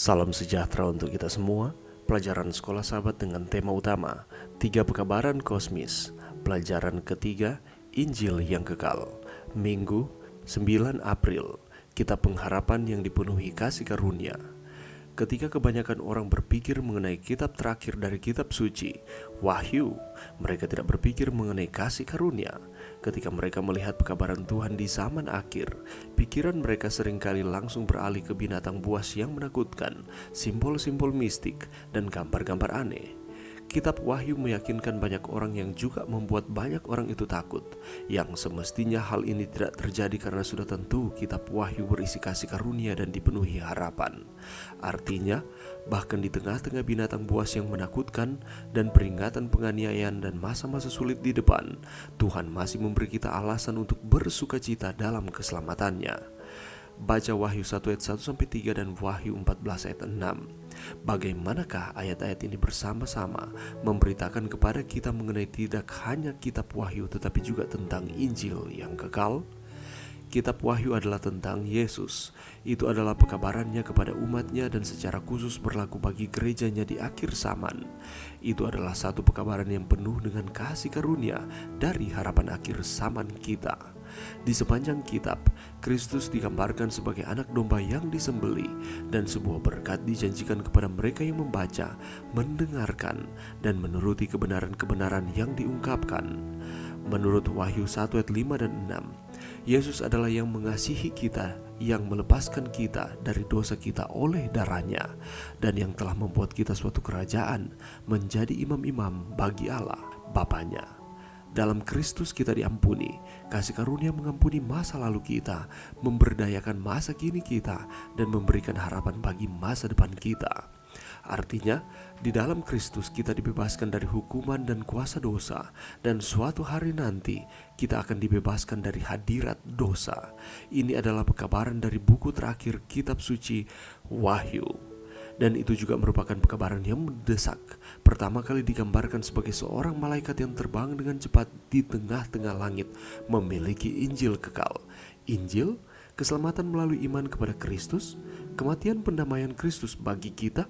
Salam sejahtera untuk kita semua. Pelajaran Sekolah Sahabat dengan tema utama 3 Pekabaran Kosmis. Pelajaran ketiga, Injil yang Kekal. Minggu 9 April. Kitab Pengharapan yang dipenuhi kasih karunia. Ketika kebanyakan orang berpikir mengenai kitab terakhir dari kitab suci, Wahyu, mereka tidak berpikir mengenai kasih karunia. Ketika mereka melihat pekabaran Tuhan di zaman akhir, pikiran mereka seringkali langsung beralih ke binatang buas yang menakutkan, simbol-simbol mistik, dan gambar-gambar aneh. Kitab Wahyu meyakinkan banyak orang yang juga membuat banyak orang itu takut. Yang semestinya hal ini tidak terjadi karena sudah tentu kitab Wahyu berisi kasih karunia dan dipenuhi harapan. Artinya, bahkan di tengah-tengah binatang buas yang menakutkan dan peringatan penganiayaan dan masa-masa sulit di depan, Tuhan masih memberi kita alasan untuk bersukacita dalam keselamatannya. Baca Wahyu 1 ayat 1-3 dan Wahyu 14 ayat 6. Bagaimanakah ayat-ayat ini bersama-sama memberitakan kepada kita mengenai tidak hanya kitab Wahyu tetapi juga tentang Injil yang kekal? Kitab Wahyu adalah tentang Yesus. Itu adalah pekabarannya kepada umatnya dan secara khusus berlaku bagi gerejanya di akhir zaman. Itu adalah satu pekabaran yang penuh dengan kasih karunia dari harapan akhir zaman kita. Di sepanjang kitab, Kristus digambarkan sebagai anak domba yang disembelih, dan sebuah berkat dijanjikan kepada mereka yang membaca, mendengarkan, dan menuruti kebenaran-kebenaran yang diungkapkan. Menurut Wahyu 1 ayat 5 dan 6, Yesus adalah yang mengasihi kita, yang melepaskan kita dari dosa kita oleh darahnya, dan yang telah membuat kita suatu kerajaan, menjadi imam-imam bagi Allah, Bapanya. Dalam Kristus kita diampuni. Kasih karunia mengampuni masa lalu kita, memberdayakan masa kini kita, dan memberikan harapan bagi masa depan kita. Artinya, di dalam Kristus kita dibebaskan dari hukuman dan kuasa dosa, dan suatu hari nanti kita akan dibebaskan dari hadirat dosa. Ini adalah pekabaran dari buku terakhir kitab suci Wahyu. Dan itu juga merupakan pekabaran yang mendesak. Pertama kali digambarkan sebagai seorang malaikat yang terbang dengan cepat di tengah-tengah langit, memiliki Injil kekal. Injil, keselamatan melalui iman kepada Kristus, kematian pendamaian Kristus bagi kita,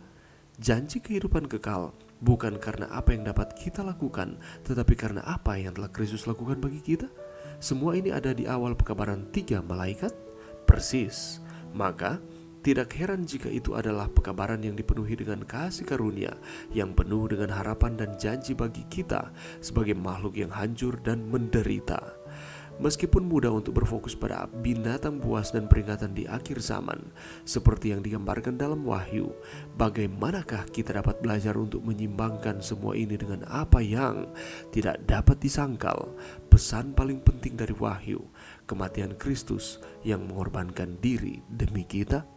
janji kehidupan kekal, bukan karena apa yang dapat kita lakukan, tetapi karena apa yang telah Kristus lakukan bagi kita. Semua ini ada di awal pekabaran 3 malaikat, persis. Maka, tidak heran jika itu adalah pekabaran yang dipenuhi dengan kasih karunia, yang penuh dengan harapan dan janji bagi kita sebagai makhluk yang hancur dan menderita. Meskipun mudah untuk berfokus pada binatang buas dan peringatan di akhir zaman, seperti yang digambarkan dalam Wahyu, bagaimanakah kita dapat belajar untuk menyimbangkan semua ini dengan apa yang tidak dapat disangkal? Pesan paling penting dari Wahyu, kematian Kristus yang mengorbankan diri demi kita.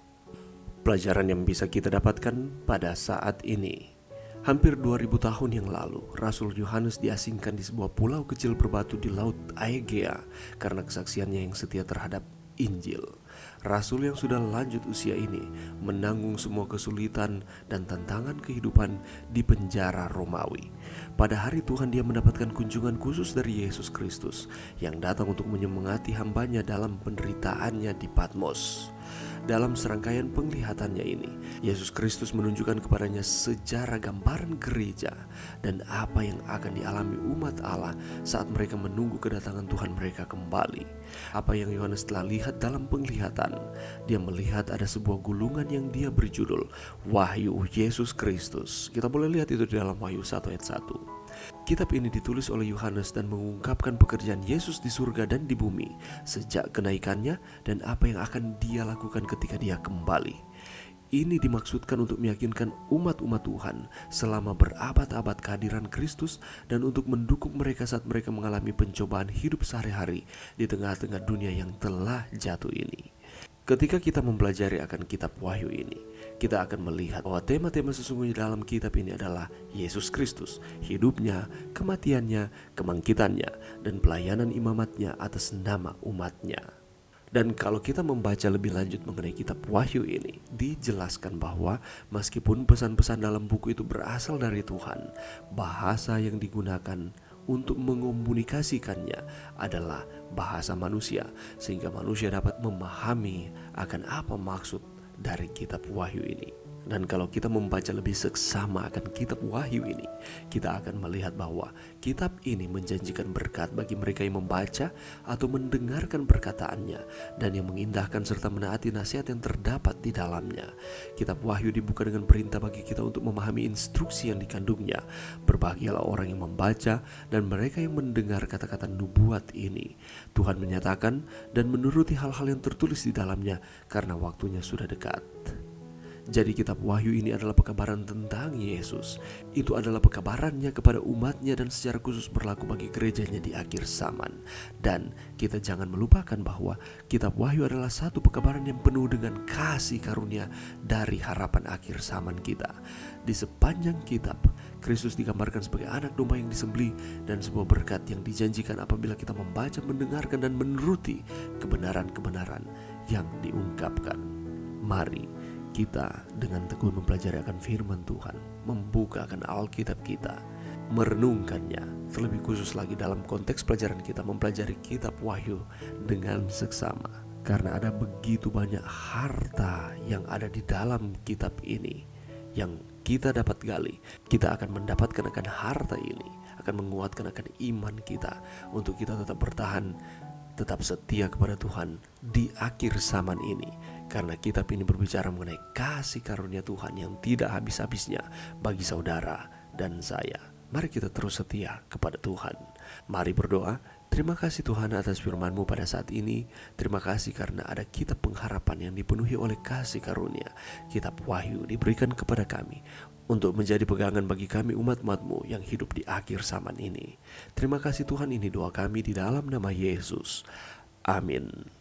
Pelajaran yang bisa kita dapatkan pada saat ini. Hampir 2000 tahun yang lalu, Rasul Yohanes diasingkan di sebuah pulau kecil berbatu di Laut Aegea karena kesaksiannya yang setia terhadap Injil. Rasul yang sudah lanjut usia ini menanggung semua kesulitan dan tantangan kehidupan di penjara Romawi. Pada hari Tuhan dia mendapatkan kunjungan khusus dari Yesus Kristus yang datang untuk menyemangati hambanya dalam penderitaannya di Patmos. Dalam serangkaian penglihatannya ini, Yesus Kristus menunjukkan kepadanya sejarah gambaran gereja dan apa yang akan dialami umat Allah saat mereka menunggu kedatangan Tuhan mereka kembali. Apa yang Yohanes telah lihat dalam penglihatan, dia melihat ada sebuah gulungan yang dia berjudul Wahyu Yesus Kristus. Kita boleh lihat itu di dalam Wahyu 1 ayat 1. Kitab ini ditulis oleh Yohanes dan mengungkapkan pekerjaan Yesus di surga dan di bumi sejak kenaikannya dan apa yang akan dia lakukan ketika dia kembali. Ini dimaksudkan untuk meyakinkan umat-umat Tuhan selama berabad-abad kehadiran Kristus dan untuk mendukung mereka saat mereka mengalami pencobaan hidup sehari-hari di tengah-tengah dunia yang telah jatuh ini. Ketika kita mempelajari akan kitab Wahyu ini, kita akan melihat bahwa tema-tema sesungguhnya dalam kitab ini adalah Yesus Kristus, hidupnya, kematiannya, kebangkitannya, dan pelayanan imamatnya atas nama umatnya. Dan kalau kita membaca lebih lanjut mengenai kitab Wahyu ini, dijelaskan bahwa meskipun pesan-pesan dalam buku itu berasal dari Tuhan, bahasa yang digunakan untuk mengomunikasikannya adalah bahasa manusia, sehingga manusia dapat memahami akan apa maksud dari kitab Wahyu ini. Dan kalau kita membaca lebih seksama akan kitab Wahyu ini, kita akan melihat bahwa kitab ini menjanjikan berkat bagi mereka yang membaca atau mendengarkan perkataannya dan yang mengindahkan serta menaati nasihat yang terdapat di dalamnya. Kitab Wahyu dibuka dengan perintah bagi kita untuk memahami instruksi yang dikandungnya. Berbahagialah orang yang membaca dan mereka yang mendengar kata-kata nubuat ini. Tuhan menyatakan dan menuruti hal-hal yang tertulis di dalamnya karena waktunya sudah dekat. Jadi kitab Wahyu ini adalah pekabaran tentang Yesus. Itu adalah pekabarannya kepada umatnya dan secara khusus berlaku bagi gerejanya di akhir zaman. Dan kita jangan melupakan bahwa kitab Wahyu adalah satu pekabaran yang penuh dengan kasih karunia dari harapan akhir zaman kita. Di sepanjang kitab, Kristus digambarkan sebagai anak domba yang disembelih dan sebuah berkat yang dijanjikan apabila kita membaca, mendengarkan dan menuruti kebenaran-kebenaran yang diungkapkan. Mari kita dengan tekun mempelajari akan firman Tuhan, membukakan Alkitab kita, merenungkannya, terlebih khusus lagi dalam konteks pelajaran kita mempelajari kitab Wahyu dengan seksama. Karena ada begitu banyak harta yang ada di dalam kitab ini yang kita dapat gali. Kita akan mendapatkan akan harta ini, akan menguatkan akan iman kita untuk kita tetap bertahan, tetap setia kepada Tuhan di akhir zaman ini. Karena kitab ini berbicara mengenai kasih karunia Tuhan yang tidak habis-habisnya bagi saudara dan saya. Mari kita terus setia kepada Tuhan. Mari berdoa. Terima kasih Tuhan atas firman-Mu pada saat ini. Terima kasih karena ada kitab pengharapan yang dipenuhi oleh kasih karunia. Kitab Wahyu diberikan kepada kami untuk menjadi pegangan bagi kami umat-umat-Mu yang hidup di akhir zaman ini. Terima kasih Tuhan, ini doa kami di dalam nama Yesus. Amin.